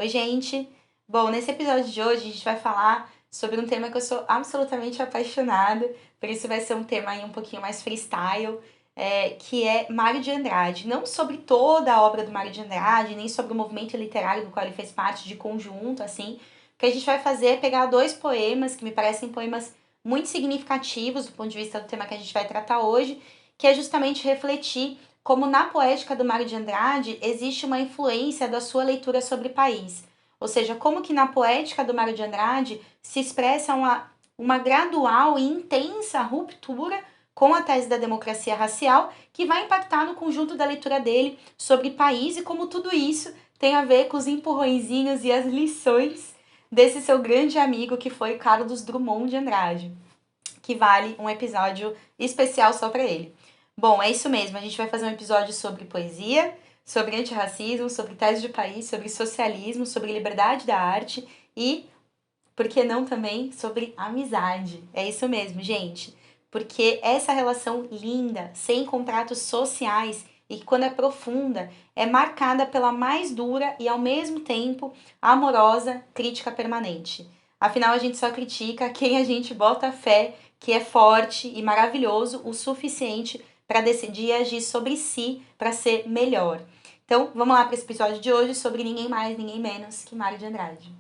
Oi, gente! Bom, nesse episódio de hoje a gente vai falar sobre um tema que eu sou absolutamente apaixonada, por isso vai ser um tema aí um pouquinho mais freestyle, que é Mário de Andrade. Não sobre toda a obra do Mário de Andrade, nem sobre o movimento literário do qual ele fez parte de conjunto, assim. O que a gente vai fazer é pegar dois poemas que me parecem poemas muito significativos do ponto de vista do tema que a gente vai tratar hoje, que é justamente refletir como na poética do Mário de Andrade existe uma influência da sua leitura sobre país. Ou seja, como que na poética do Mário de Andrade se expressa uma gradual e intensa ruptura com a tese da democracia racial que vai impactar no conjunto da leitura dele sobre país e como tudo isso tem a ver com os empurrõezinhos e as lições desse seu grande amigo que foi Carlos Drummond de Andrade, que vale um episódio especial só para ele. Bom, é isso mesmo. A gente vai fazer um episódio sobre poesia, sobre antirracismo, sobre tese de país, sobre socialismo, sobre liberdade da arte e, por que não também, sobre amizade. É isso mesmo, gente. Porque essa relação linda, sem contratos sociais e que quando é profunda, é marcada pela mais dura e ao mesmo tempo amorosa crítica permanente. Afinal, a gente só critica quem a gente bota fé que é forte e maravilhoso o suficiente para decidir e agir sobre si para ser melhor. Então, vamos lá para esse episódio de hoje sobre ninguém mais, ninguém menos que Mário de Andrade.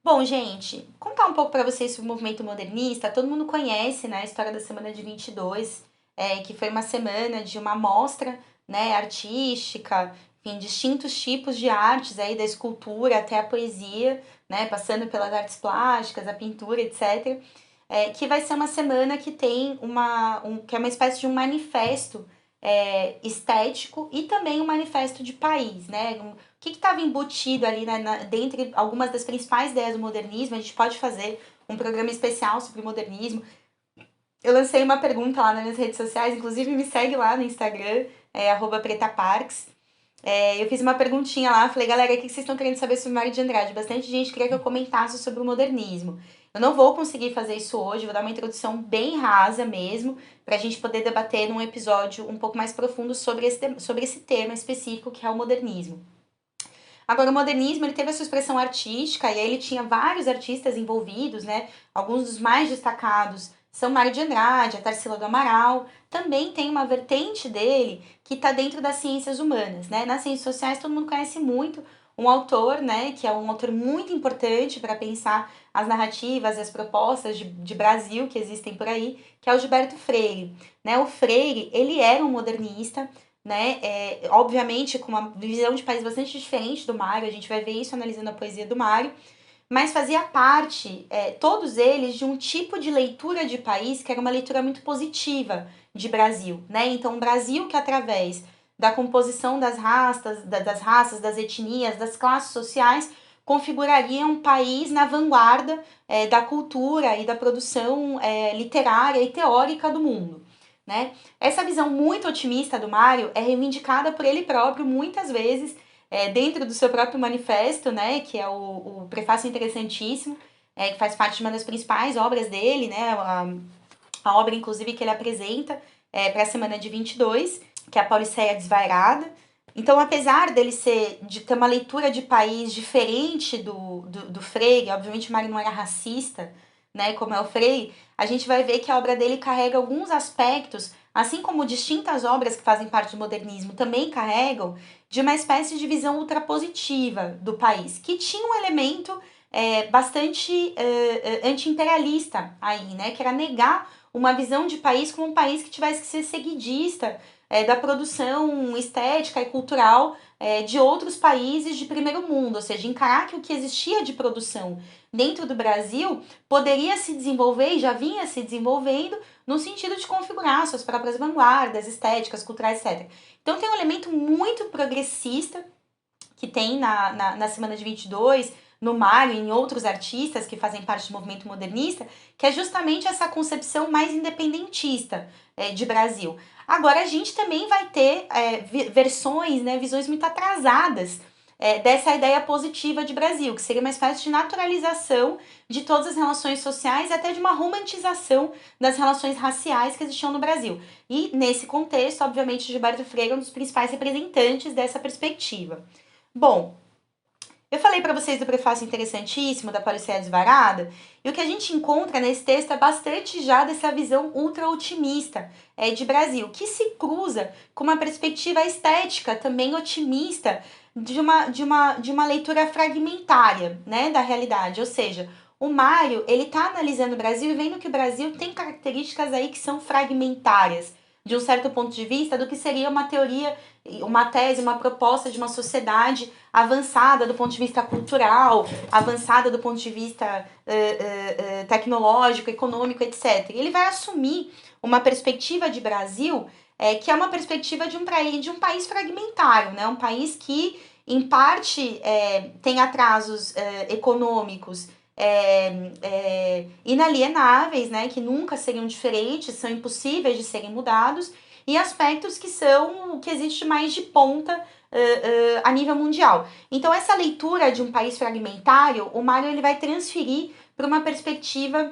Bom, gente, contar um pouco para vocês sobre o movimento modernista. Todo mundo conhece, né, a história da Semana de 22, que foi uma semana de uma mostra, né, artística, enfim, distintos tipos de artes, aí da escultura até a poesia, né, passando pelas artes plásticas, a pintura, etc. Que vai ser uma semana que tem que é uma espécie de um manifesto estético e também um manifesto de país, né? O que estava embutido ali dentre algumas das principais ideias do modernismo? A gente pode fazer um programa especial sobre o modernismo. Eu lancei uma pergunta lá nas minhas redes sociais, inclusive me segue lá no Instagram, @pretaparks. Eu fiz uma perguntinha lá, falei, galera, o que vocês estão querendo saber sobre Mário de Andrade? Bastante gente queria que eu comentasse sobre o modernismo. Eu não vou conseguir fazer isso hoje, vou dar uma introdução bem rasa mesmo, para a gente poder debater num episódio um pouco mais profundo sobre esse tema específico que é o modernismo. Agora, o modernismo, ele teve a sua expressão artística, e aí ele tinha vários artistas envolvidos, né? Alguns dos mais destacados são Mário de Andrade, a Tarsila do Amaral. Também tem uma vertente dele que está dentro das ciências humanas, né? Nas ciências sociais, todo mundo conhece muito um autor, né? Que é um autor muito importante para pensar as narrativas e as propostas de Brasil que existem por aí, que é o Gilberto Freire, né? O Freire, ele era um modernista, né? Obviamente com uma visão de país bastante diferente do Mário, a gente vai ver isso analisando a poesia do Mário, mas fazia parte, todos eles, de um tipo de leitura de país que era uma leitura muito positiva de Brasil, né? Então, um Brasil que através da composição das raças, das etnias, das classes sociais, configuraria um país na vanguarda da cultura e da produção literária e teórica do mundo, né? Essa visão muito otimista do Mário é reivindicada por ele próprio muitas vezes dentro do seu próprio manifesto, né? Que é o prefácio interessantíssimo, que faz parte de uma das principais obras dele, né? A obra, inclusive, que ele apresenta para a semana de 22, que é a Pauliceia Desvairada. Então, apesar de ter uma leitura de país diferente do Freire, obviamente o Mário não era racista, né, como é o Freire, a gente vai ver que a obra dele carrega alguns aspectos, assim como distintas obras que fazem parte do modernismo também carregam, de uma espécie de visão ultrapositiva do país, que tinha um elemento bastante anti-imperialista aí, né, que era negar uma visão de país como um país que tivesse que ser seguidista da produção estética e cultural de outros países de primeiro mundo, ou seja, encarar que o que existia de produção dentro do Brasil poderia se desenvolver e já vinha se desenvolvendo no sentido de configurar suas próprias vanguardas estéticas, culturais, etc. Então tem um elemento muito progressista que tem na Semana de 22, no Mário e em outros artistas que fazem parte do movimento modernista, que é justamente essa concepção mais independentista de Brasil. Agora, a gente também vai ter versões, né, visões muito atrasadas dessa ideia positiva de Brasil, que seria uma espécie de naturalização de todas as relações sociais e até de uma romantização das relações raciais que existiam no Brasil. E, nesse contexto, obviamente, Gilberto Freire é um dos principais representantes dessa perspectiva. Bom, eu falei para vocês do prefácio interessantíssimo da Paulicéia Desvarada, e o que a gente encontra nesse texto é bastante já dessa visão ultra-otimista de Brasil, que se cruza com uma perspectiva estética também otimista de uma leitura fragmentária, né, da realidade. Ou seja, o Mário, ele está analisando o Brasil e vendo que o Brasil tem características aí que são fragmentárias, de um certo ponto de vista, do que seria uma teoria, uma tese, uma proposta de uma sociedade avançada do ponto de vista cultural, avançada do ponto de vista tecnológico, econômico, etc. Ele vai assumir uma perspectiva de Brasil que é uma perspectiva de um país fragmentário, né? Um país que, em parte, tem atrasos econômicos inalienáveis, né, que nunca seriam diferentes, são impossíveis de serem mudados, e aspectos que são o que existe mais de ponta a nível mundial. Então, essa leitura de um país fragmentário, o Mário ele vai transferir para uma perspectiva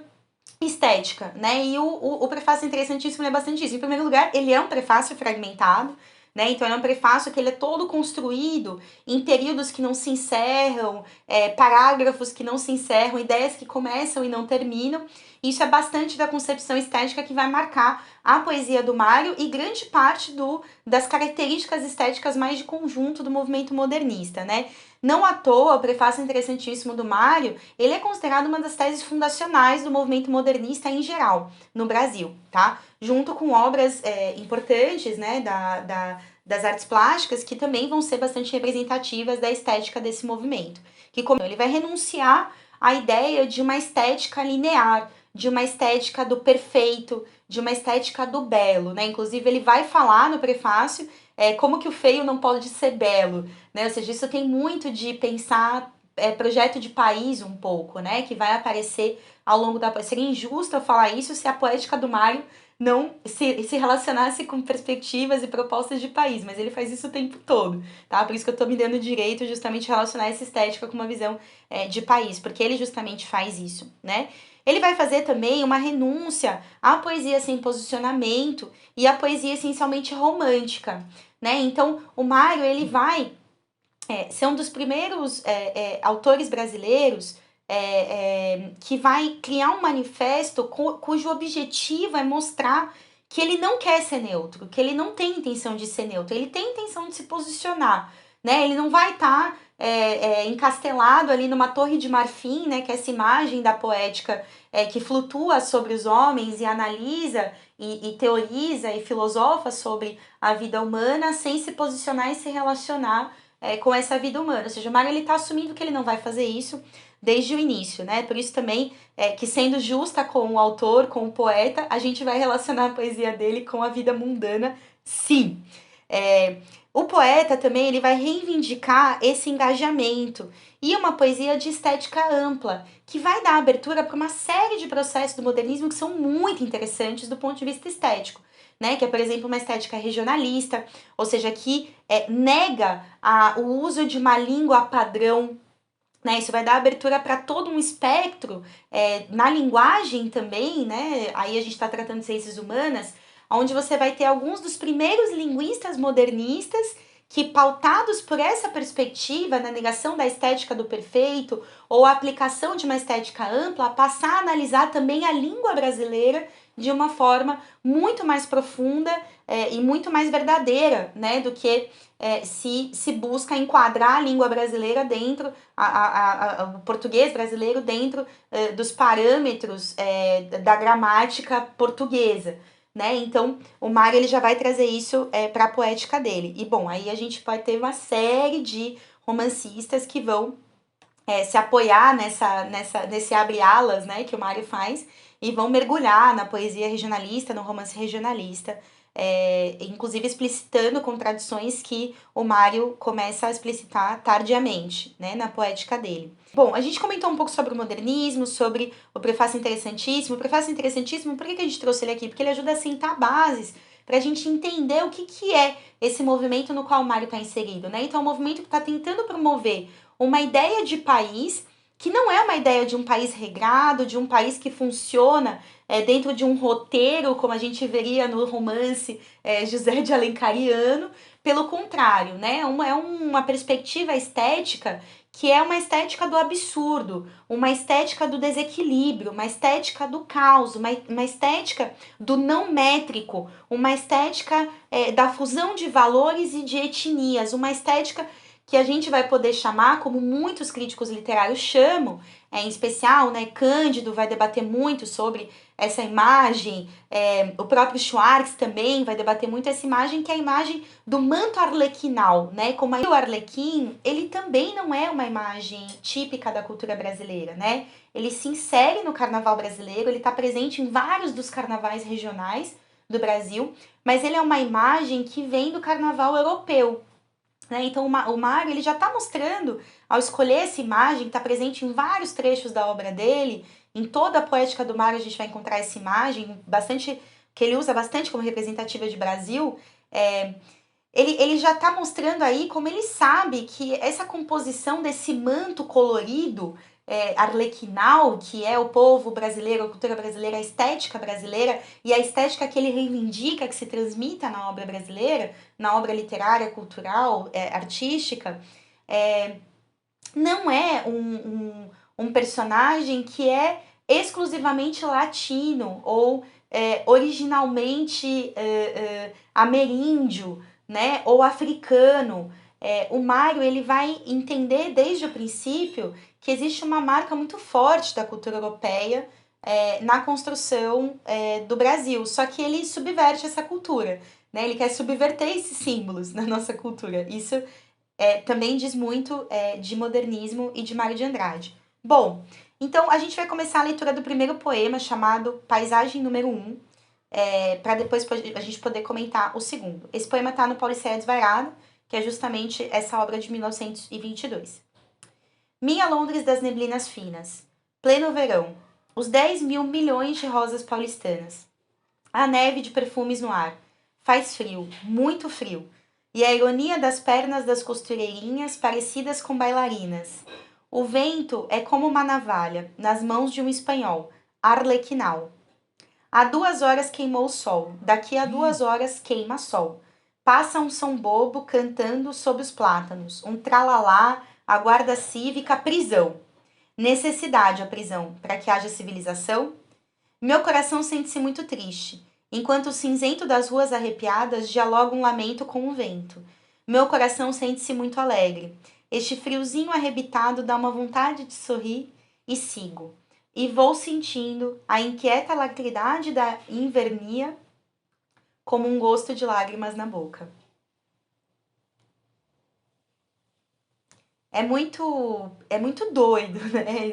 estética, né? E o prefácio interessantíssimo é bastante isso. Em primeiro lugar, ele é um prefácio fragmentado, né? Então, é um prefácio que ele é todo construído em períodos que não se encerram, parágrafos que não se encerram, ideias que começam e não terminam. Isso é bastante da concepção estética que vai marcar a poesia do Mário e grande parte das características estéticas mais de conjunto do movimento modernista, né? Não à toa, o prefácio interessantíssimo do Mário, ele é considerado uma das teses fundacionais do movimento modernista em geral, no Brasil, tá? Junto com obras importantes, né, das artes plásticas, que também vão ser bastante representativas da estética desse movimento. Que como ele vai renunciar à ideia de uma estética linear, de uma estética do perfeito, de uma estética do belo, né? Inclusive, ele vai falar no prefácio como que o feio não pode ser belo, né? Ou seja, isso tem muito de pensar projeto de país um pouco, né? Que vai aparecer ao longo da... Seria injusto eu falar isso se a poética do Mário não se relacionasse com perspectivas e propostas de país, mas ele faz isso o tempo todo, tá? Por isso que eu tô me dando o direito justamente de relacionar essa estética com uma visão de país, porque ele justamente faz isso, né? Ele vai fazer também uma renúncia à poesia sem posicionamento e à poesia essencialmente romântica, né? Então, o Mário, ele vai ser um dos primeiros autores brasileiros que vai criar um manifesto cujo objetivo é mostrar que ele não quer ser neutro, que ele não tem intenção de ser neutro, ele tem intenção de se posicionar, né? Ele não vai estar encastelado ali numa torre de marfim, né? Que é essa imagem da poética que flutua sobre os homens e analisa e teoriza e filosofa sobre a vida humana sem se posicionar e se relacionar com essa vida humana. Ou seja, o Mário ele está assumindo que ele não vai fazer isso desde o início, né? Por isso também que, sendo justa com o autor, com o poeta, a gente vai relacionar a poesia dele com a vida mundana, sim. O poeta também ele vai reivindicar esse engajamento e uma poesia de estética ampla, que vai dar abertura para uma série de processos do modernismo que são muito interessantes do ponto de vista estético, né? Que é, por exemplo, uma estética regionalista, ou seja, que nega o uso de uma língua padrão, né? Isso vai dar abertura para todo um espectro na linguagem também, né? Aí a gente está tratando de ciências humanas, onde você vai ter alguns dos primeiros linguistas modernistas que, pautados por essa perspectiva, na negação da estética do perfeito ou a aplicação de uma estética ampla, passar a analisar também a língua brasileira de uma forma muito mais profunda e muito mais verdadeira, né, do que se busca enquadrar a língua brasileira dentro, o português brasileiro dentro dos parâmetros da gramática portuguesa. Né? Então, o Mário ele já vai trazer isso para a poética dele. E, bom, aí a gente pode ter uma série de romancistas que vão se apoiar nesse abre-alas, né, que o Mário faz, e vão mergulhar na poesia regionalista, no romance regionalista, inclusive explicitando contradições que o Mário começa a explicitar tardiamente, né, na poética dele. Bom, a gente comentou um pouco sobre o modernismo, sobre o prefácio interessantíssimo. O prefácio interessantíssimo, por que a gente trouxe ele aqui? Porque ele ajuda a assentar bases para a gente entender o que é esse movimento no qual o Mário está inserido, né? Então, é um movimento que está tentando promover uma ideia de país que não é uma ideia de um país regrado, de um país que funciona dentro de um roteiro, como a gente veria no romance José de Alencariano. Pelo contrário, né? É uma perspectiva estética que é uma estética do absurdo, uma estética do desequilíbrio, uma estética do caos, uma estética do não métrico, uma estética da fusão de valores e de etnias, uma estética que a gente vai poder chamar, como muitos críticos literários chamam, em especial, né, Cândido vai debater muito sobre essa imagem, o próprio Schwartz também vai debater muito essa imagem, que é a imagem do manto arlequinal, né, como o arlequim, ele também não é uma imagem típica da cultura brasileira, né, ele se insere no carnaval brasileiro, ele está presente em vários dos carnavais regionais do Brasil, mas ele é uma imagem que vem do carnaval europeu, né? Então o Mário ele já está mostrando, ao escolher essa imagem, que está presente em vários trechos da obra dele, em toda a poética do Mário a gente vai encontrar essa imagem, bastante que ele usa bastante como representativa de Brasil, ele já está mostrando aí como ele sabe que essa composição desse manto colorido, arlequinal, que é o povo brasileiro, a cultura brasileira, a estética brasileira, e a estética que ele reivindica, que se transmita na obra brasileira, na obra literária, cultural, artística, não é um personagem que é exclusivamente latino ou originalmente ameríndio, né, ou africano. O Mário ele vai entender desde o princípio que existe uma marca muito forte da cultura europeia na construção do Brasil, só que ele subverte essa cultura, né? Ele quer subverter esses símbolos na nossa cultura. Isso também diz muito de modernismo e de Mário de Andrade. Bom, então a gente vai começar a leitura do primeiro poema, chamado Paisagem número 1, para depois a gente poder comentar o segundo. Esse poema está no Paulicéia Desvairada, que é justamente essa obra de 1922. Minha Londres das neblinas finas, pleno verão, os 10.000 milhões de rosas paulistanas, a neve de perfumes no ar, faz frio, muito frio, e a ironia das pernas das costureirinhas parecidas com bailarinas. O vento é como uma navalha nas mãos de um espanhol, arlequinal. Há 2 horas queimou o sol, daqui a 2 horas queima sol. Passa um som bobo cantando sob os plátanos, um tralalá, a guarda cívica, prisão. Necessidade a prisão, para que haja civilização? Meu coração sente-se muito triste, enquanto o cinzento das ruas arrepiadas dialoga um lamento com o vento. Meu coração sente-se muito alegre. Este friozinho arrebitado dá uma vontade de sorrir e sigo. E vou sentindo a inquieta lacridade da invernia como um gosto de lágrimas na boca. É muito doido, né?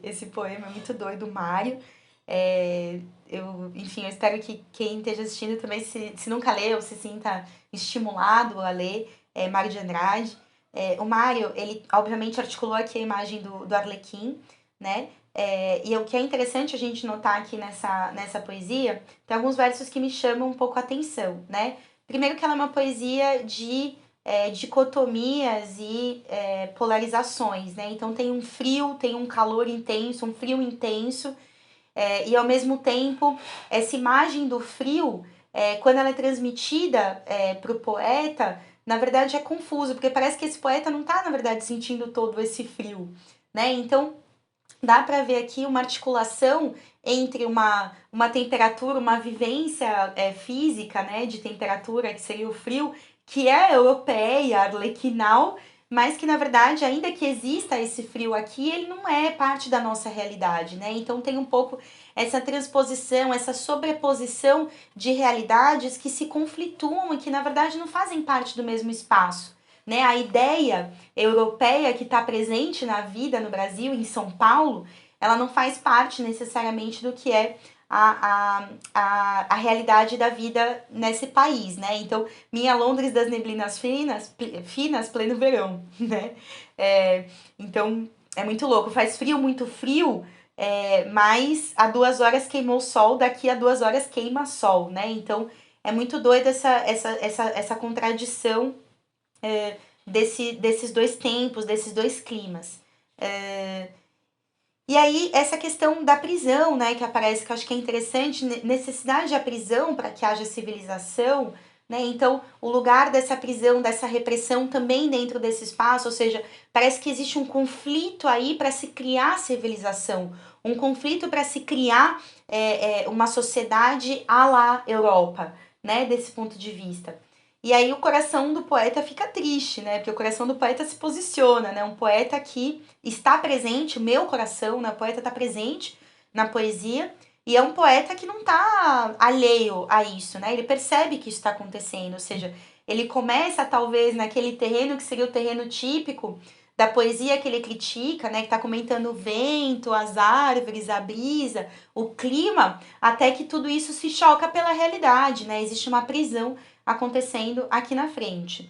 Esse poema é muito doido, Mário. Enfim, eu espero que quem esteja assistindo também, se nunca leu, se sinta estimulado a ler Mário de Andrade. O Mário, ele obviamente articulou aqui a imagem do Arlequim, né? E o que é interessante a gente notar aqui nessa poesia, tem alguns versos que me chamam um pouco a atenção, né? Primeiro que ela é uma poesia de dicotomias e polarizações, né? Então tem um frio, tem um calor intenso, um frio intenso, e ao mesmo tempo essa imagem do frio, quando ela é transmitida para o poeta, na verdade é confuso, porque parece que esse poeta não está, na verdade, sentindo todo esse frio, né? Então dá para ver aqui uma articulação entre uma temperatura, uma vivência física, né, de temperatura, que seria o frio, que é europeia, arlequinal, mas que, na verdade, ainda que exista esse frio aqui, ele não é parte da nossa realidade, né? Então tem um pouco essa transposição, essa sobreposição de realidades que se conflituam e que, na verdade, não fazem parte do mesmo espaço, né? A ideia europeia que está presente na vida no Brasil, em São Paulo, ela não faz parte necessariamente do que é a realidade da vida nesse país, né? Então, minha Londres das neblinas finas, pleno verão, né? Então, é muito louco. Faz frio, muito frio, mas a 2 horas queimou o sol, daqui a 2 horas queima sol, né? Então, é muito doida essa contradição desses dois tempos, desses dois climas. E aí, essa questão da prisão, né, que aparece, que eu acho que é interessante, necessidade da prisão para que haja civilização, né? Então, o lugar dessa prisão, dessa repressão também dentro desse espaço, ou seja, parece que existe um conflito aí para se criar civilização, um conflito para se criar uma sociedade à la Europa, né, desse ponto de vista. E aí o coração do poeta fica triste, né? Porque o coração do poeta se posiciona, né? Um poeta que está presente, o meu coração, né? O poeta está presente na poesia, e é um poeta que não está alheio a isso, né? Ele percebe que isso está acontecendo, ou seja, ele começa talvez naquele terreno que seria o terreno típico da poesia que ele critica, né? Que está comentando o vento, as árvores, a brisa, o clima, até que tudo isso se choca pela realidade, né? Existe uma prisão acontecendo aqui na frente.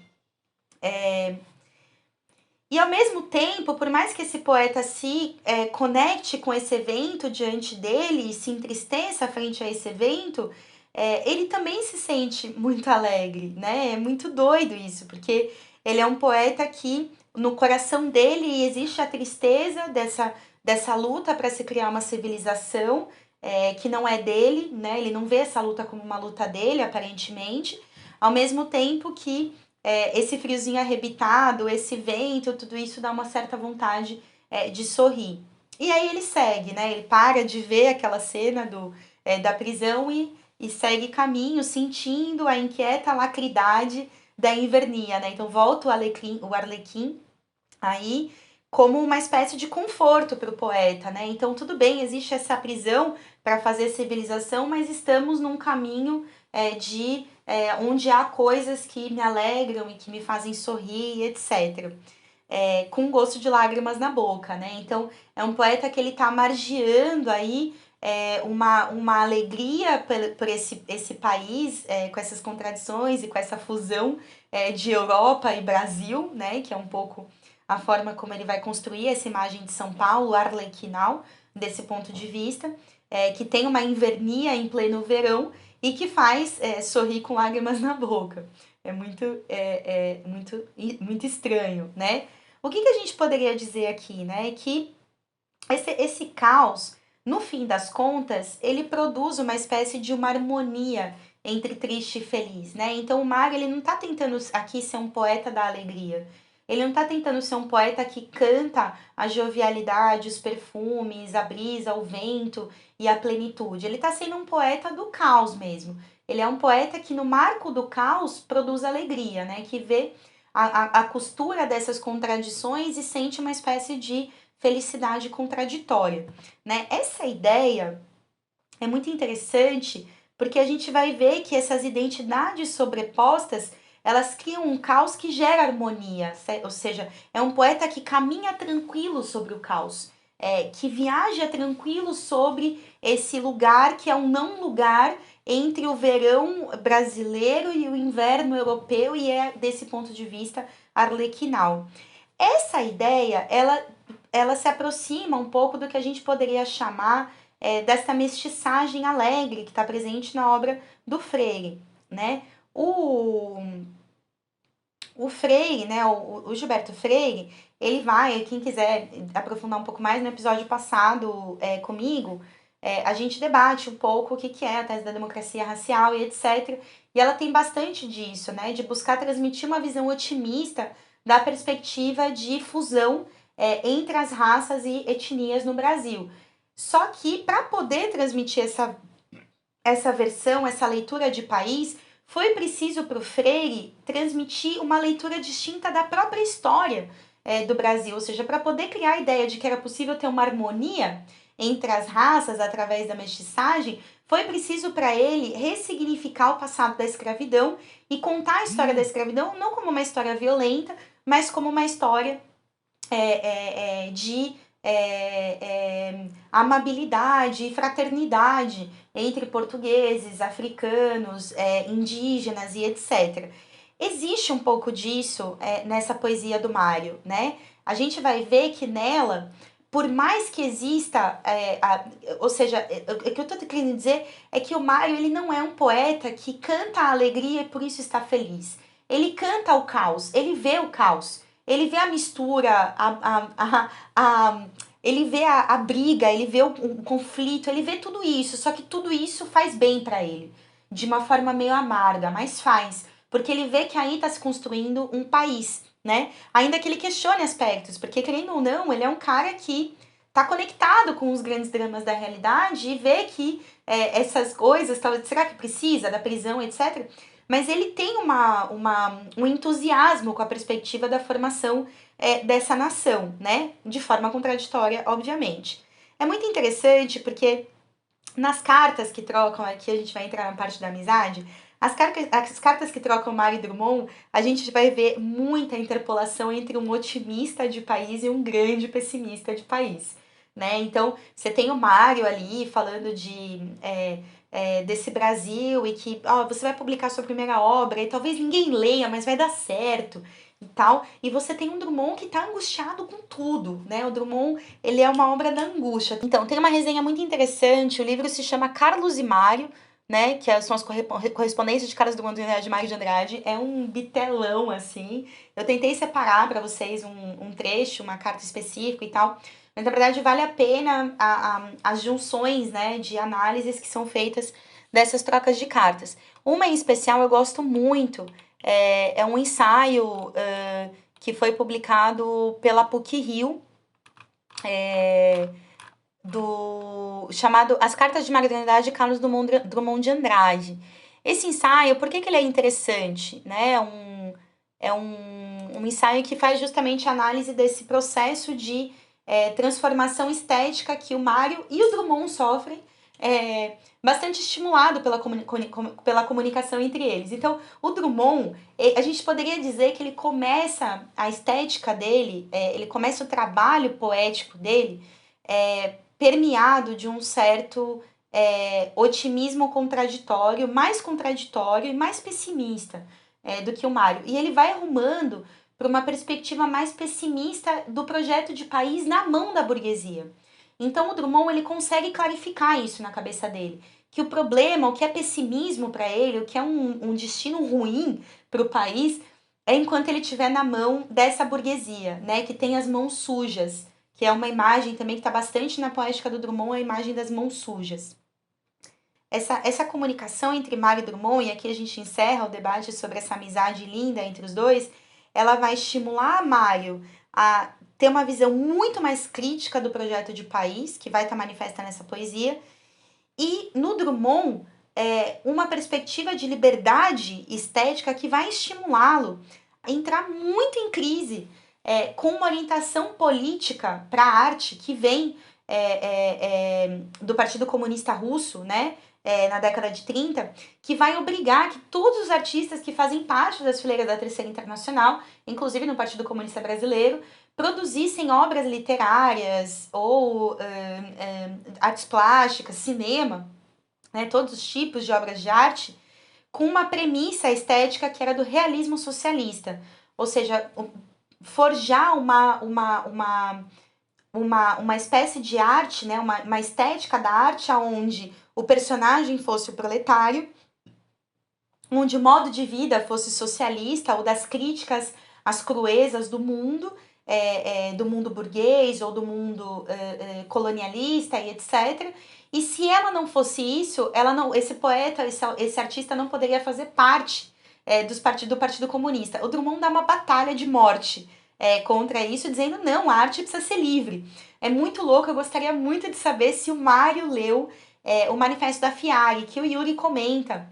E ao mesmo tempo, por mais que esse poeta se conecte com esse evento diante dele e se entristeça frente a esse evento, ele também se sente muito alegre, né? É muito doido isso, porque ele é um poeta que no coração dele existe a tristeza dessa luta para se criar uma civilização que não é dele, né? Ele não vê essa luta como uma luta dele, aparentemente, ao mesmo tempo que esse friozinho arrebitado, esse vento, tudo isso dá uma certa vontade de sorrir. E aí ele segue, né? Ele para de ver aquela cena da prisão e segue caminho, sentindo a inquieta lacridade da invernia, né? Então volta o Arlequim aí como uma espécie de conforto para o poeta, né? Então tudo bem, existe essa prisão para fazer civilização, mas estamos num caminho onde há coisas que me alegram e que me fazem sorrir, etc. Com gosto de lágrimas na boca, né? Então é um poeta que ele tá margeando aí uma alegria por esse país, com essas contradições e com essa fusão de Europa e Brasil, né? Que é um pouco a forma como ele vai construir essa imagem de São Paulo, arlequinal, desse ponto de vista, que tem uma invernia em pleno verão e que faz sorrir com lágrimas na boca. É muito estranho, né? O que a gente poderia dizer aqui, né? Que esse caos, no fim das contas, ele produz uma espécie de uma harmonia entre triste e feliz, né? Então o Mário, ele não tá tentando aqui ser um poeta da alegria. Ele não tá tentando ser um poeta que canta a jovialidade, os perfumes, a brisa, o vento e a plenitude. Ele tá sendo um poeta do caos mesmo. Ele é um poeta que no marco do caos produz alegria, né? Que vê a costura dessas contradições e sente uma espécie de felicidade contraditória, né? Essa ideia é muito interessante porque a gente vai ver que essas identidades sobrepostas, elas criam um caos que gera harmonia, ou seja, é um poeta que caminha tranquilo sobre o caos, que viaja tranquilo sobre esse lugar que é um não lugar entre o verão brasileiro e o inverno europeu e é desse ponto de vista arlequinal. Essa ideia, ela se aproxima um pouco do que a gente poderia chamar dessa mestiçagem alegre que está presente na obra do Freire, né? O Freire, né, o Gilberto Freire, ele vai, quem quiser aprofundar um pouco mais, no episódio passado comigo, a gente debate um pouco o que é a tese da democracia racial e etc. E ela tem bastante disso, né, de buscar transmitir uma visão otimista da perspectiva de fusão entre as raças e etnias no Brasil. Só que para poder transmitir essa versão, essa leitura de país, foi preciso para o Freire transmitir uma leitura distinta da própria história do Brasil, ou seja, para poder criar a ideia de que era possível ter uma harmonia entre as raças através da mestiçagem, foi preciso para ele ressignificar o passado da escravidão e contar a história da escravidão não como uma história violenta, mas como uma história de amabilidade e fraternidade entre portugueses, africanos, indígenas e etc. Existe um pouco disso nessa poesia do Mário, né? A gente vai ver que nela por mais que exista, ou seja, o que eu tô querendo dizer é que o Mário, ele não é um poeta que canta a alegria e por isso está feliz. Ele canta o caos, ele vê o caos, ele vê a mistura, ele vê a briga, ele vê o conflito, ele vê tudo isso, só que tudo isso faz bem pra ele, de uma forma meio amarga, mas faz, porque ele vê que aí tá se construindo um país, né? Ainda que ele questione aspectos, porque querendo ou não, ele é um cara que tá conectado com os grandes dramas da realidade e vê que essas coisas, talvez, será que precisa da prisão, etc. Mas ele tem um entusiasmo com a perspectiva da formação dessa nação, né? De forma contraditória, obviamente. É muito interessante porque nas cartas que trocam, aqui a gente vai entrar na parte da amizade, as cartas que trocam Mário e Drummond, a gente vai ver muita interpolação entre um otimista de país e um grande pessimista de país, né? Então, você tem o Mário ali falando desse Brasil e que você vai publicar sua primeira obra e talvez ninguém leia, mas vai dar certo e tal. E você tem um Drummond que tá angustiado com tudo, né? O Drummond, ele é uma obra da angústia. Então, tem uma resenha muito interessante, o livro se chama Carlos e Mário, né, que são as correspondências de Carlos Drummond de Mário de Andrade, é um bitelão, assim. Eu tentei separar para vocês um trecho, uma carta específica e tal, mas na verdade vale a pena as junções, né, de análises que são feitas dessas trocas de cartas. Uma em especial eu gosto muito, é um ensaio que foi publicado pela PUC-Rio, chamado As Cartas de Marginalidade de Carlos Drummond de Andrade. Esse ensaio, por que ele é interessante? Né? É um ensaio que faz justamente análise desse processo de transformação estética que o Mário e o Drummond sofrem, bastante estimulado pela comunicação entre eles. Então, o Drummond, a gente poderia dizer que ele começa a estética dele, ele começa o trabalho poético dele, permeado de um certo otimismo contraditório e mais pessimista do que o Mário. E ele vai arrumando para uma perspectiva mais pessimista do projeto de país na mão da burguesia. Então o Drummond ele consegue clarificar isso na cabeça dele, que o problema, o que é pessimismo para ele, o que é um destino ruim para o país, é enquanto ele estiver na mão dessa burguesia, né, que tem as mãos sujas, que é uma imagem também que está bastante na poética do Drummond, a imagem das mãos sujas. Essa comunicação entre Mário e Drummond, e aqui a gente encerra o debate sobre essa amizade linda entre os dois, ela vai estimular Mário a ter uma visão muito mais crítica do projeto de país, que vai estar manifesta nessa poesia, e no Drummond, uma perspectiva de liberdade estética que vai estimulá-lo a entrar muito em crise com uma orientação política para a arte que vem do Partido Comunista Russo, né? Na década de 30, que vai obrigar que todos os artistas que fazem parte das fileiras da Terceira Internacional, inclusive no Partido Comunista Brasileiro, produzissem obras literárias ou artes plásticas, cinema, né, todos os tipos de obras de arte, com uma premissa estética que era do realismo socialista, ou seja, forjar uma espécie de arte, né, uma estética da arte onde o personagem fosse o proletário, onde o modo de vida fosse socialista ou das críticas às cruezas do mundo burguês ou do mundo colonialista e etc. E se ela não fosse isso, esse poeta, esse artista não poderia fazer parte do Partido Comunista. O Drummond dá uma batalha de morte contra isso, dizendo não, a arte precisa ser livre. É muito louco, eu gostaria muito de saber se o Mário leu o Manifesto da FIAG, que o Yuri comenta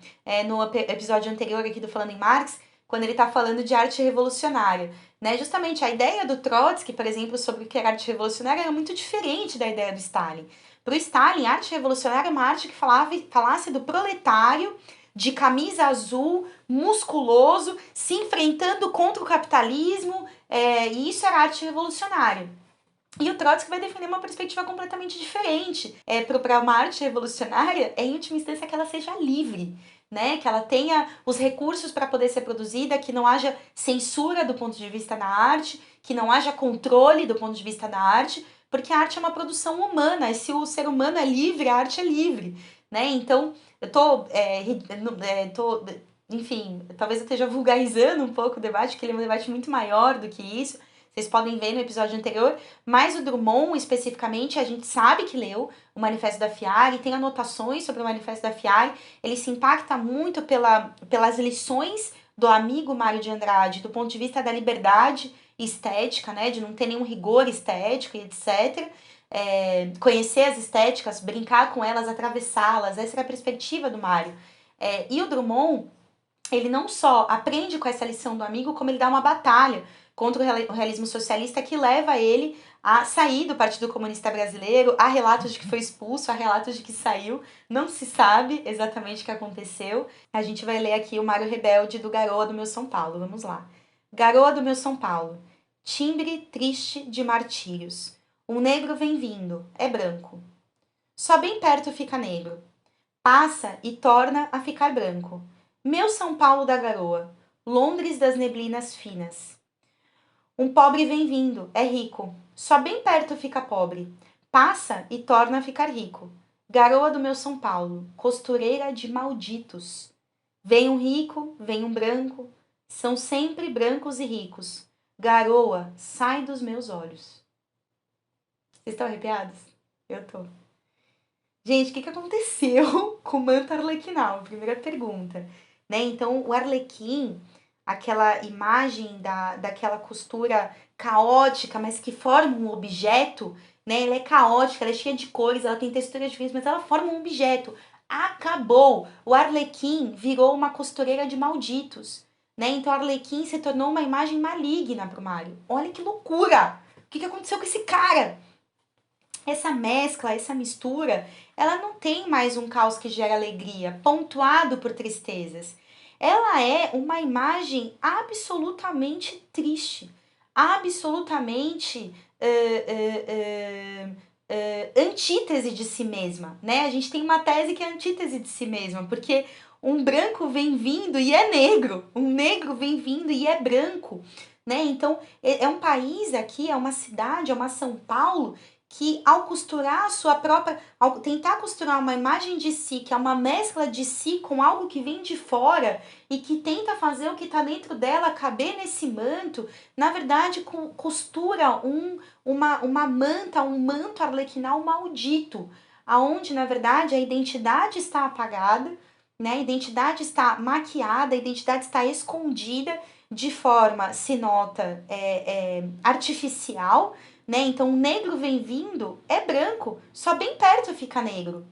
no episódio anterior aqui do Falando em Marx, quando ele está falando de arte revolucionária. Né? Justamente a ideia do Trotsky, por exemplo, sobre o que era arte revolucionária era muito diferente da ideia do Stalin. Para o Stalin, a arte revolucionária é uma arte que falasse do proletário de camisa azul, musculoso, se enfrentando contra o capitalismo, e isso era arte revolucionária. E o Trotsky vai defender uma perspectiva completamente diferente. Para uma arte revolucionária, em última instância, que ela seja livre, né? Que ela tenha os recursos para poder ser produzida, que não haja censura do ponto de vista da arte, que não haja controle do ponto de vista da arte, porque a arte é uma produção humana, e se o ser humano é livre, a arte é livre, né? Então, eu enfim, talvez eu esteja vulgarizando um pouco o debate, que ele é um debate muito maior do que isso, vocês podem ver no episódio anterior, mas o Drummond, especificamente, a gente sabe que leu o Manifesto da Fiare, tem anotações sobre o Manifesto da Fiare, ele se impacta muito pelas lições do amigo Mário de Andrade, do ponto de vista da liberdade estética, né, de não ter nenhum rigor estético e etc., conhecer as estéticas, brincar com elas, atravessá-las, essa é a perspectiva do Mário. E o Drummond, ele não só aprende com essa lição do amigo, como ele dá uma batalha contra o realismo socialista que leva ele a sair do Partido Comunista Brasileiro. Há relatos de que foi expulso, há relatos de que saiu, não se sabe exatamente o que aconteceu. A gente vai ler aqui o Mário Rebelde do Garoa do Meu São Paulo, vamos lá. Garoa do Meu São Paulo, timbre triste de martírios. Um negro vem vindo, é branco. Só bem perto fica negro. Passa e torna a ficar branco. Meu São Paulo da garoa, Londres das neblinas finas. Um pobre vem vindo, é rico. Só bem perto fica pobre. Passa e torna a ficar rico. Garoa do meu São Paulo, costureira de malditos. Vem um rico, vem um branco. São sempre brancos e ricos. Garoa, sai dos meus olhos. Vocês estão arrepiados? Eu tô. Gente, o que aconteceu com o manto arlequinal? Primeira pergunta. Né? Então, o arlequim, aquela imagem daquela costura caótica, mas que forma um objeto, né? Ela é caótica, ela é cheia de cores, ela tem texturas diferentes, mas ela forma um objeto. Acabou! O arlequim virou uma costureira de malditos, né? Então, o arlequim se tornou uma imagem maligna pro Mário. Olha que loucura! O que aconteceu com esse cara? Essa mescla, essa mistura, ela não tem mais um caos que gera alegria, pontuado por tristezas. Ela é uma imagem absolutamente triste, absolutamente antítese de si mesma, né? A gente tem uma tese que é antítese de si mesma, porque um branco vem vindo e é negro, um negro vem vindo e é branco, né? Então, é um país aqui, é uma cidade, é uma São Paulo que ao costurar a sua própria, ao tentar costurar uma imagem de si, que é uma mescla de si com algo que vem de fora e que tenta fazer o que está dentro dela caber nesse manto, na verdade costura uma manta, um manto arlequinal maldito, aonde na verdade a identidade está apagada, né? A identidade está maquiada, a identidade está escondida de forma, se nota, artificial, né? Então, o negro vem vindo, é branco, só bem perto fica negro,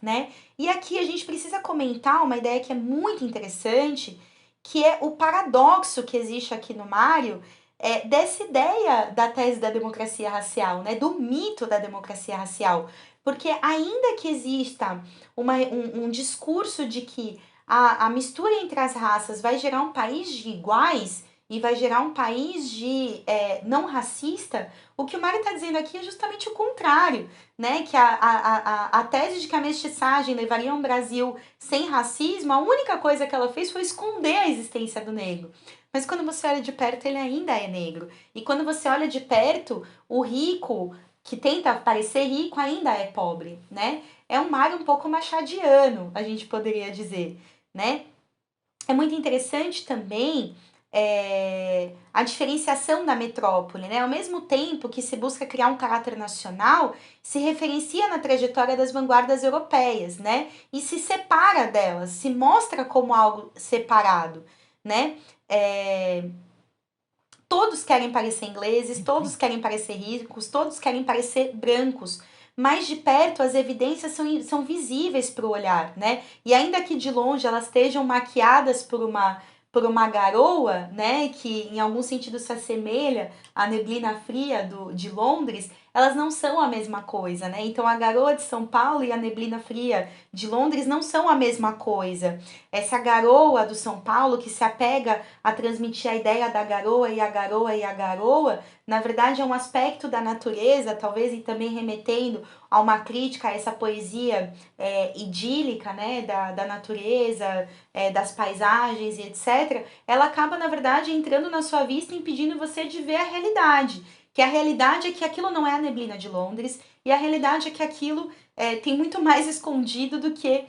né? E aqui a gente precisa comentar uma ideia que é muito interessante, que é o paradoxo que existe aqui no Mário, dessa ideia da tese da democracia racial, né? Do mito da democracia racial. Porque ainda que exista um discurso de que a mistura entre as raças vai gerar um país de iguais e vai gerar um país não racista, o que o Mário está dizendo aqui é justamente o contrário, né? Que a tese de que a mestiçagem levaria um Brasil sem racismo, a única coisa que ela fez foi esconder a existência do negro. Mas quando você olha de perto, ele ainda é negro. E quando você olha de perto, o rico, que tenta parecer rico, ainda é pobre, né? É um Mário um pouco machadiano, a gente poderia dizer, né? É muito interessante também a diferenciação da metrópole, né? Ao mesmo tempo que se busca criar um caráter nacional, se referencia na trajetória das vanguardas europeias, né? E se separa delas, se mostra como algo separado, né? Todos querem parecer ingleses, todos querem parecer ricos, todos querem parecer brancos, mas de perto as evidências são visíveis para o olhar, né? E ainda que de longe elas estejam maquiadas por uma garoa, né, que em algum sentido se assemelha à neblina fria de Londres, elas não são a mesma coisa, né? Então a garoa de São Paulo e a neblina fria de Londres não são a mesma coisa. Essa garoa do São Paulo que se apega a transmitir a ideia da garoa e a garoa e a garoa, na verdade é um aspecto da natureza, talvez e também remetendo a uma crítica a essa poesia idílica, né, da natureza, das paisagens e etc., ela acaba, na verdade, entrando na sua vista e impedindo você de ver a realidade. que a realidade é que aquilo não é a neblina de Londres, e a realidade é que aquilo tem muito mais escondido do que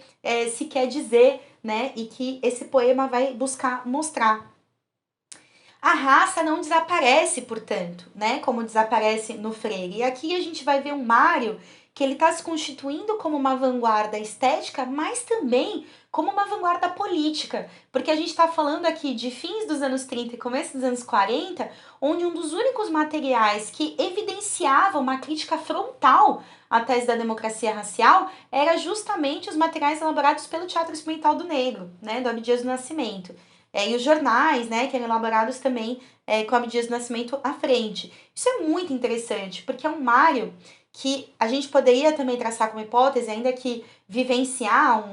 se quer dizer, né? E que esse poema vai buscar mostrar. A raça não desaparece, portanto, né? Como desaparece no Freire. E aqui a gente vai ver um Mário que ele está se constituindo como uma vanguarda estética, mas também como uma vanguarda política. Porque a gente está falando aqui de fins dos anos 30 e começo dos anos 40, onde um dos únicos materiais que evidenciava uma crítica frontal à tese da democracia racial era justamente os materiais elaborados pelo Teatro Experimental do Negro, né? Do Abdias do Nascimento. E os jornais, né, que eram elaborados também com Abdias do Nascimento à frente. Isso é muito interessante, porque é um Mário que a gente poderia também traçar como hipótese, ainda que vivenciar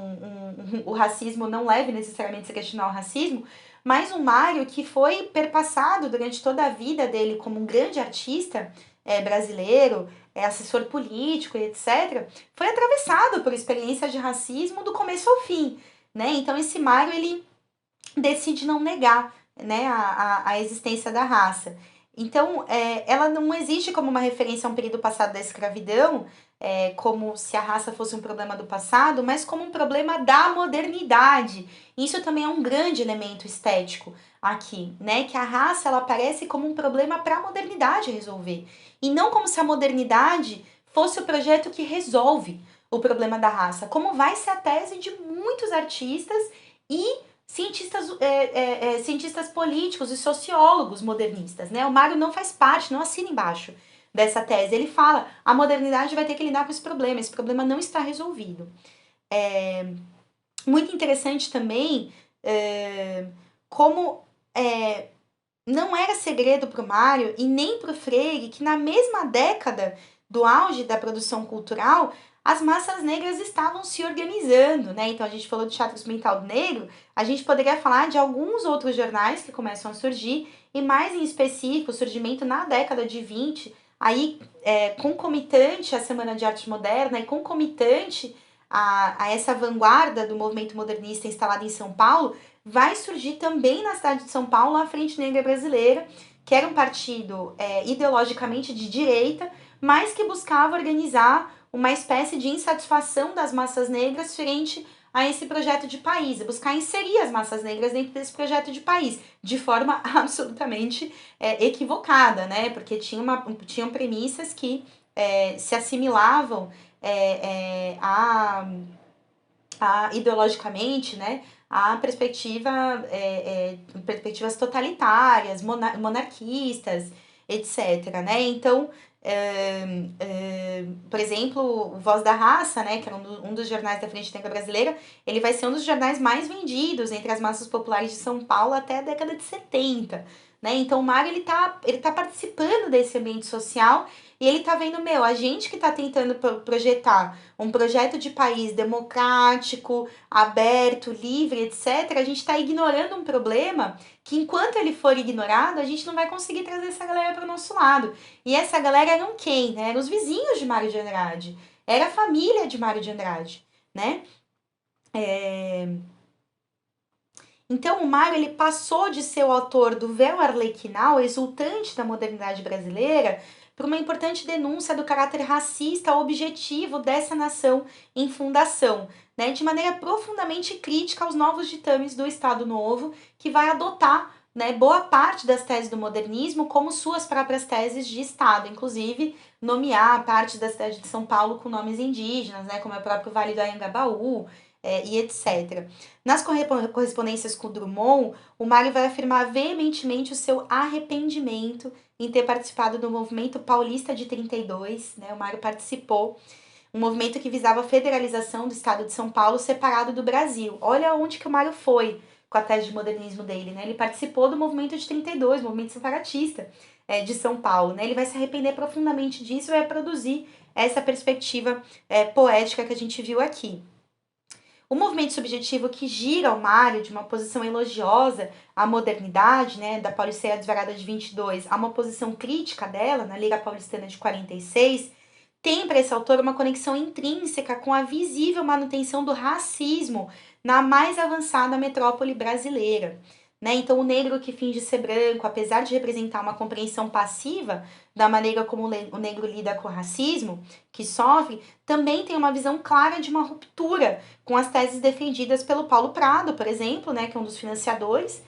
o racismo não leve necessariamente a se questionar o racismo, mas um Mário que foi perpassado durante toda a vida dele como um grande artista brasileiro, assessor político e etc., foi atravessado por experiências de racismo do começo ao fim, né? Então esse Mário, ele decide não negar, né, a existência da raça. Então, ela não existe como uma referência a um período passado da escravidão, como se a raça fosse um problema do passado, mas como um problema da modernidade. Isso também é um grande elemento estético aqui, né? Que a raça ela aparece como um problema para a modernidade resolver. E não como se a modernidade fosse o projeto que resolve o problema da raça, como vai ser a tese de muitos artistas e cientistas políticos e sociólogos modernistas, né? O Mário não faz parte, não assina embaixo dessa tese. Ele fala, a modernidade vai ter que lidar com esse problema não está resolvido. Muito interessante também como não era segredo para o Mário e nem para o Freire que na mesma década do auge da produção cultural, as massas negras estavam se organizando, né? Então a gente falou do Teatro Experimental do Negro, a gente poderia falar de alguns outros jornais que começam a surgir, e mais em específico, o surgimento na década de 20, aí concomitante à Semana de Arte Moderna e concomitante a essa vanguarda do movimento modernista instalado em São Paulo, vai surgir também na cidade de São Paulo a Frente Negra Brasileira, que era um partido ideologicamente de direita, mas que buscava organizar uma espécie de insatisfação das massas negras frente a esse projeto de país, buscar inserir as massas negras dentro desse projeto de país, de forma absolutamente equivocada, né? Porque tinham premissas que se assimilavam ideologicamente, né? A perspectivas totalitárias, monarquistas, etc. Né? Então, por exemplo, o Voz da Raça, né, que é um dos jornais da Frente Negra Brasileira, ele vai ser um dos jornais mais vendidos entre as massas populares de São Paulo até a década de 70. Né? Então o Mário ele tá participando desse ambiente social e ele tá vendo, a gente que tá tentando projetar um projeto de país democrático, aberto, livre, etc., a gente está ignorando um problema que, enquanto ele for ignorado, a gente não vai conseguir trazer essa galera para o nosso lado. E essa galera eram quem? Né? Eram os vizinhos de Mário de Andrade. Era a família de Mário de Andrade, né? Então, o Mário ele passou de ser o autor do Véu Arlequinal, exultante da modernidade brasileira, para uma importante denúncia do caráter racista objetivo dessa nação em fundação, né, de maneira profundamente crítica aos novos ditames do Estado Novo, que vai adotar, né, boa parte das teses do modernismo como suas próprias teses de Estado, inclusive nomear parte das teses de São Paulo com nomes indígenas, né, como é o próprio Vale do Anhangabaú, e etc. Nas correspondências com Drummond, o Mário vai afirmar veementemente o seu arrependimento em ter participado do movimento paulista de 32, né? O Mário participou, um movimento que visava a federalização do estado de São Paulo separado do Brasil. Olha onde que o Mário foi com a tese de modernismo dele, né? Ele participou do movimento de 32, movimento separatista de São Paulo, né? Ele vai se arrepender profundamente disso e vai produzir essa perspectiva poética que a gente viu aqui. O movimento subjetivo que gira o Mário de uma posição elogiosa à modernidade, né, da Pauliceia Desvarada de 22, a uma posição crítica dela, na Liga Paulistana de 46, tem para esse autor uma conexão intrínseca com a visível manutenção do racismo na mais avançada metrópole brasileira. né? Então, o negro que finge ser branco, apesar de representar uma compreensão passiva da maneira como o negro lida com o racismo, que sofre, também tem uma visão clara de uma ruptura com as teses defendidas pelo Paulo Prado, por exemplo, né, que é um dos financiadores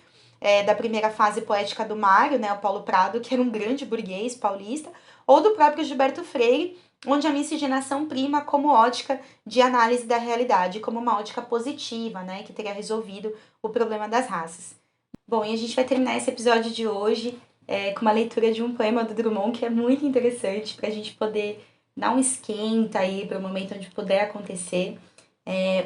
da primeira fase poética do Mário, né, o Paulo Prado, que era um grande burguês paulista, ou do próprio Gilberto Freire, onde a miscigenação prima como ótica de análise da realidade, como uma ótica positiva, né, que teria resolvido o problema das raças. Bom, e a gente vai terminar esse episódio de hoje com uma leitura de um poema do Drummond que é muito interessante para a gente poder dar um esquenta aí para o momento onde puder acontecer.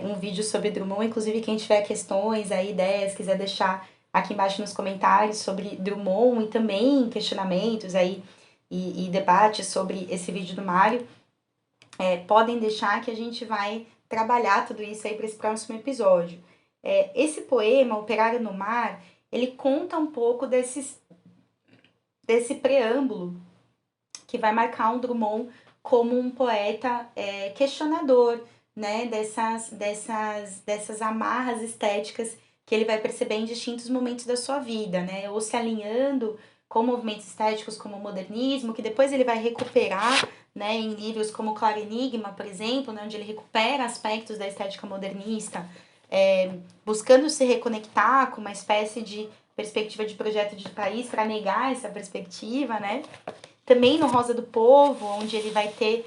Um vídeo sobre Drummond, inclusive quem tiver questões, aí, ideias, quiser deixar aqui embaixo nos comentários sobre Drummond e também questionamentos aí e debates sobre esse vídeo do Mário, podem deixar que a gente vai trabalhar tudo isso aí para esse próximo episódio. Esse poema, Operário no Mar, ele conta um pouco desse preâmbulo que vai marcar um Drummond como um poeta questionador, né, dessas amarras estéticas que ele vai perceber em distintos momentos da sua vida, né, ou se alinhando com movimentos estéticos como o modernismo, que depois ele vai recuperar, né, em livros como Claro Enigma, por exemplo, né, onde ele recupera aspectos da estética modernista, buscando se reconectar com uma espécie de perspectiva de projeto de país para negar essa perspectiva, né? Também no Rosa do Povo, onde ele vai ter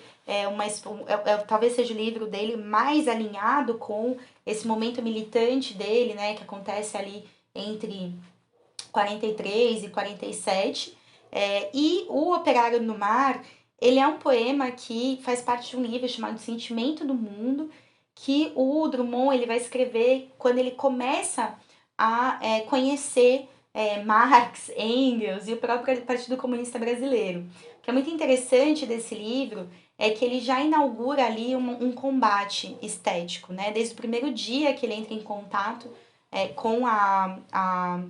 talvez seja o livro dele mais alinhado com esse momento militante dele, né, que acontece ali entre 43 e 47. E o Operário no Mar, ele é um poema que faz parte de um livro chamado Sentimento do Mundo, que o Drummond ele vai escrever quando ele começa a conhecer Marx, Engels e o próprio Partido Comunista Brasileiro. O que é muito interessante desse livro é que ele já inaugura ali um combate estético, né? Desde o primeiro dia que ele entra em contato com a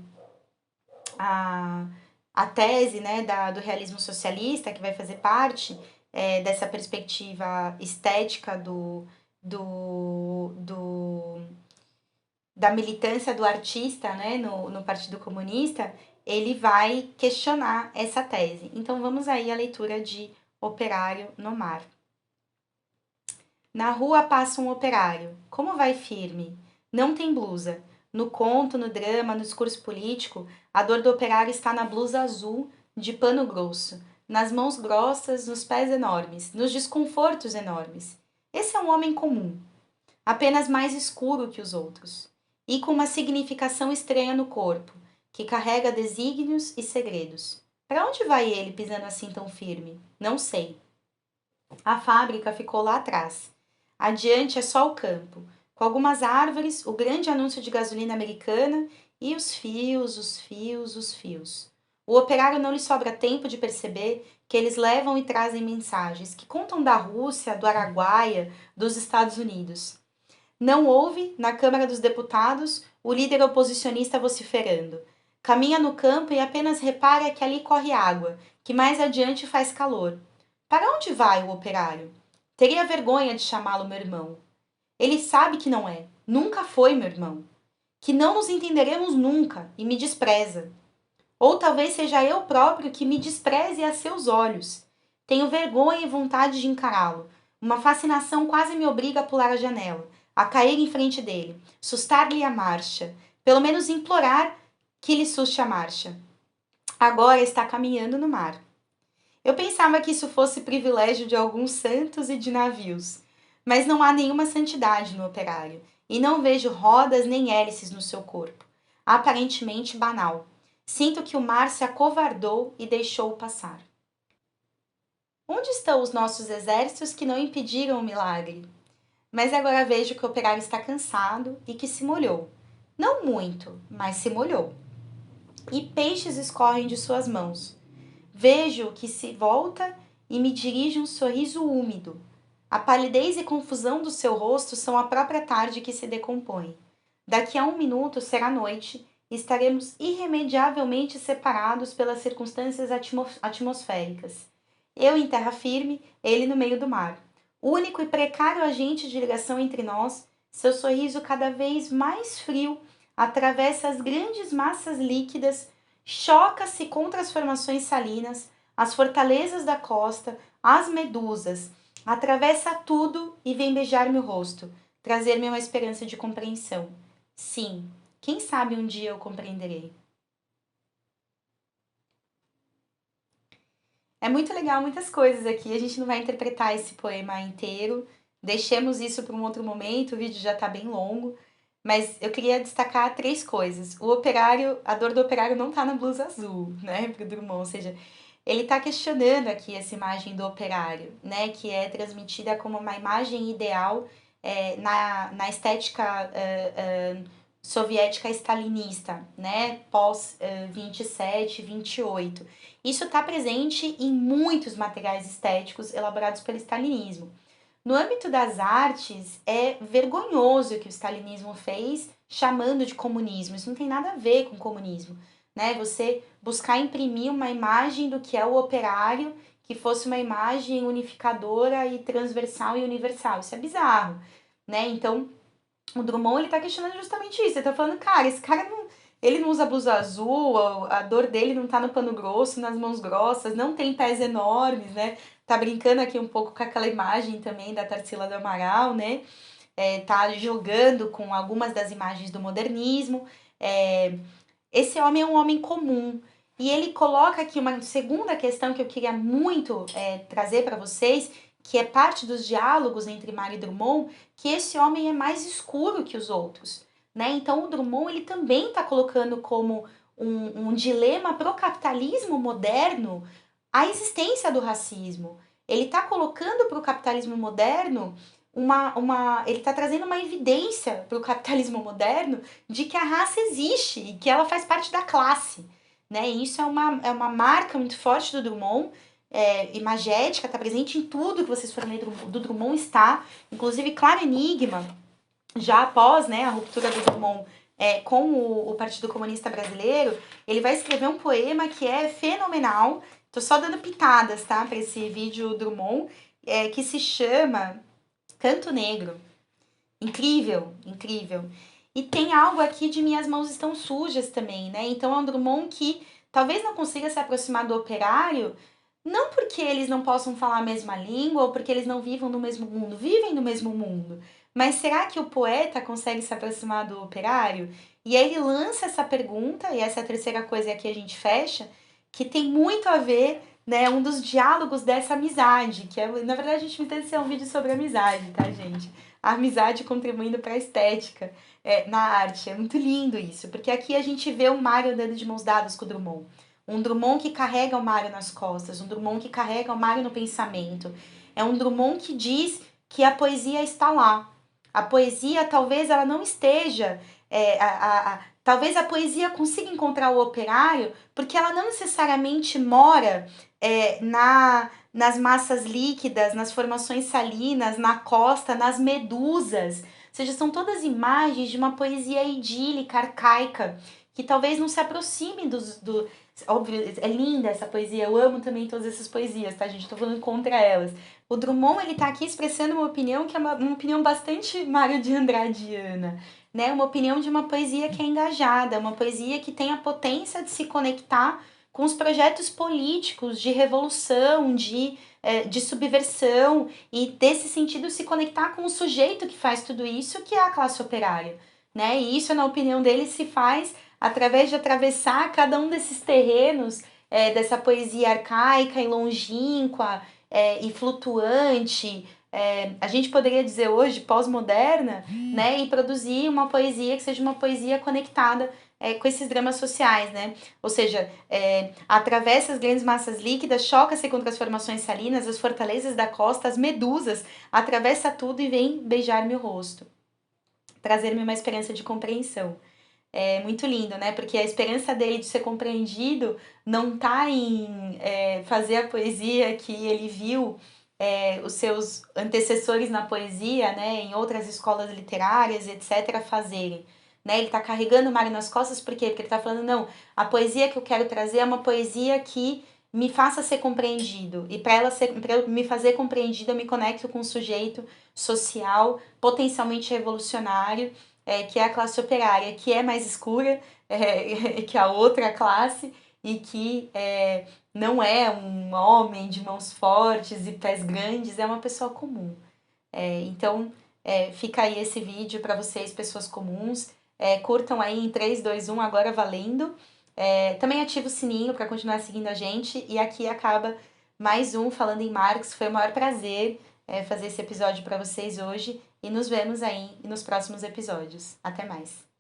tese, né, do realismo socialista, que vai fazer parte dessa perspectiva estética da militância do artista, né, no Partido Comunista, ele vai questionar essa tese. Então vamos aí à leitura de Operário no Mar. Na rua passa um operário. Como vai firme? Não tem blusa. No conto, no drama, no discurso político, a dor do operário está na blusa azul, de pano grosso, nas mãos grossas, nos pés enormes, nos desconfortos enormes. Esse é um homem comum, apenas mais escuro que os outros, e com uma significação estranha no corpo, que carrega desígnios e segredos. Para onde vai ele pisando assim tão firme? Não sei. A fábrica ficou lá atrás. Adiante é só o campo, com algumas árvores, o grande anúncio de gasolina americana e os fios, os fios, os fios. O operário não lhe sobra tempo de perceber que eles levam e trazem mensagens que contam da Rússia, do Araguaia, dos Estados Unidos. Não ouve, na Câmara dos Deputados, o líder oposicionista vociferando. Caminha no campo e apenas repara que ali corre água, que mais adiante faz calor. Para onde vai o operário? Teria vergonha de chamá-lo meu irmão. Ele sabe que não é, nunca foi meu irmão. Que não nos entenderemos nunca e me despreza. Ou talvez seja eu próprio que me despreze a seus olhos. Tenho vergonha e vontade de encará-lo. Uma fascinação quase me obriga a pular a janela, a cair em frente dele, sustar-lhe a marcha, pelo menos implorar que lhe suste a marcha. Agora está caminhando no mar. Eu pensava que isso fosse privilégio de alguns santos e de navios, mas não há nenhuma santidade no operário, e não vejo rodas nem hélices no seu corpo, aparentemente banal. Sinto que o mar se acovardou e deixou-o passar. Onde estão os nossos exércitos que não impediram o milagre? Mas agora vejo que o operário está cansado e que se molhou. Não muito, mas se molhou. E peixes escorrem de suas mãos. Vejo que se volta e me dirige um sorriso úmido. A palidez e confusão do seu rosto são a própria tarde que se decompõe. Daqui a 1 minuto será noite e estaremos irremediavelmente separados pelas circunstâncias atmosféricas. Eu em terra firme, ele no meio do mar. Único e precário agente de ligação entre nós, seu sorriso cada vez mais frio atravessa as grandes massas líquidas, choca-se contra as formações salinas, as fortalezas da costa, as medusas, atravessa tudo e vem beijar meu rosto, trazer-me uma esperança de compreensão. Sim, quem sabe um dia eu compreenderei. É muito legal muitas coisas aqui, a gente não vai interpretar esse poema inteiro, deixemos isso para um outro momento, o vídeo já está bem longo, mas eu queria destacar três coisas. O operário, a dor do operário não está na blusa azul, né, pro Drummond, ou seja, ele está questionando aqui essa imagem do operário, né, que é transmitida como uma imagem ideal na estética soviética stalinista, né, pós 27, 28. Isso está presente em muitos materiais estéticos elaborados pelo stalinismo. No âmbito das artes, é vergonhoso o que o stalinismo fez chamando de comunismo. Isso não tem nada a ver com comunismo, né? Você buscar imprimir uma imagem do que é o operário que fosse uma imagem unificadora e transversal e universal. Isso é bizarro, né? Então, o Drummond, ele tá questionando justamente isso. Ele tá falando, cara, esse cara não, ele não usa blusa azul, a dor dele não tá no pano grosso, nas mãos grossas, não tem pés enormes, né? Tá brincando aqui um pouco com aquela imagem também da Tarsila do Amaral, né? Tá jogando com algumas das imagens do modernismo. Esse homem é um homem comum. E ele coloca aqui uma segunda questão que eu queria muito trazer para vocês, que é parte dos diálogos entre Mário e Drummond, que esse homem é mais escuro que os outros, né? Então o Drummond ele também está colocando como um dilema para o capitalismo moderno a existência do racismo. Ele está colocando para o capitalismo moderno ele está trazendo uma evidência para o capitalismo moderno de que a raça existe e que ela faz parte da classe, né? E isso é uma marca muito forte do Drummond, imagética, está presente em tudo que vocês forem ler do Drummond está, inclusive Claro Enigma, já após, né, a ruptura do Drummond com o Partido Comunista Brasileiro, ele vai escrever um poema que é fenomenal. Tô só dando pitadas, tá, para esse vídeo Drummond, que se chama Canto Negro. Incrível, incrível. E tem algo aqui de Minhas Mãos Estão Sujas também, né? Então é um Drummond que talvez não consiga se aproximar do operário, não porque eles não possam falar a mesma língua ou porque eles não vivam no mesmo mundo, vivem no mesmo mundo. Mas será que o poeta consegue se aproximar do operário? E aí ele lança essa pergunta, e essa é a terceira coisa que a gente fecha, que tem muito a ver, né, um dos diálogos dessa amizade, que na verdade a gente vai ter um vídeo sobre amizade, tá, gente? A amizade contribuindo para a estética na arte. É muito lindo isso, porque aqui a gente vê o Mário andando de mãos dadas com o Drummond. Um Drummond que carrega o Mário nas costas, um Drummond que carrega o Mário no pensamento. É um Drummond que diz que a poesia está lá. A poesia talvez ela não esteja. Talvez a poesia consiga encontrar o operário porque ela não necessariamente mora nas massas líquidas, nas formações salinas, na costa, nas medusas. Ou seja, são todas imagens de uma poesia idílica, arcaica, que talvez não se aproxime do. Óbvio, é linda essa poesia, eu amo também todas essas poesias, tá, gente? Tô falando contra elas. O Drummond, ele tá aqui expressando uma opinião que é uma opinião bastante Mário de Andradiana, né? Uma opinião de uma poesia que é engajada, uma poesia que tem a potência de se conectar com os projetos políticos de revolução, de subversão, e desse sentido se conectar com o sujeito que faz tudo isso, que é a classe operária, né? E isso, na opinião dele, se faz através de atravessar cada um desses terrenos dessa poesia arcaica e longínqua e flutuante, a gente poderia dizer hoje pós-moderna, né, e produzir uma poesia que seja uma poesia conectada com esses dramas sociais, né? Ou seja, atravessa as grandes massas líquidas, choca-se contra as formações salinas, as fortalezas da costa, as medusas, atravessa tudo e vem beijar-me o rosto, trazer-me uma esperança de compreensão. É muito lindo, né? Porque a esperança dele de ser compreendido não tá em fazer a poesia que ele viu os seus antecessores na poesia, né, em outras escolas literárias, etc., fazerem. Né? Ele tá carregando o Mário nas costas, por quê? Porque ele tá falando, não, a poesia que eu quero trazer é uma poesia que me faça ser compreendido. E para eu me fazer compreendido, eu me conecto com um sujeito social, potencialmente revolucionário, que é a classe operária, que é mais escura que a outra classe e que não é um homem de mãos fortes e pés grandes, é uma pessoa comum. Então, fica aí esse vídeo para vocês, pessoas comuns. Curtam aí em 3, 2, 1, agora valendo. Também ativa o sininho para continuar seguindo a gente. E aqui acaba mais um Falando em Marx. Foi o maior prazer fazer esse episódio para vocês hoje. E nos vemos aí nos próximos episódios. Até mais.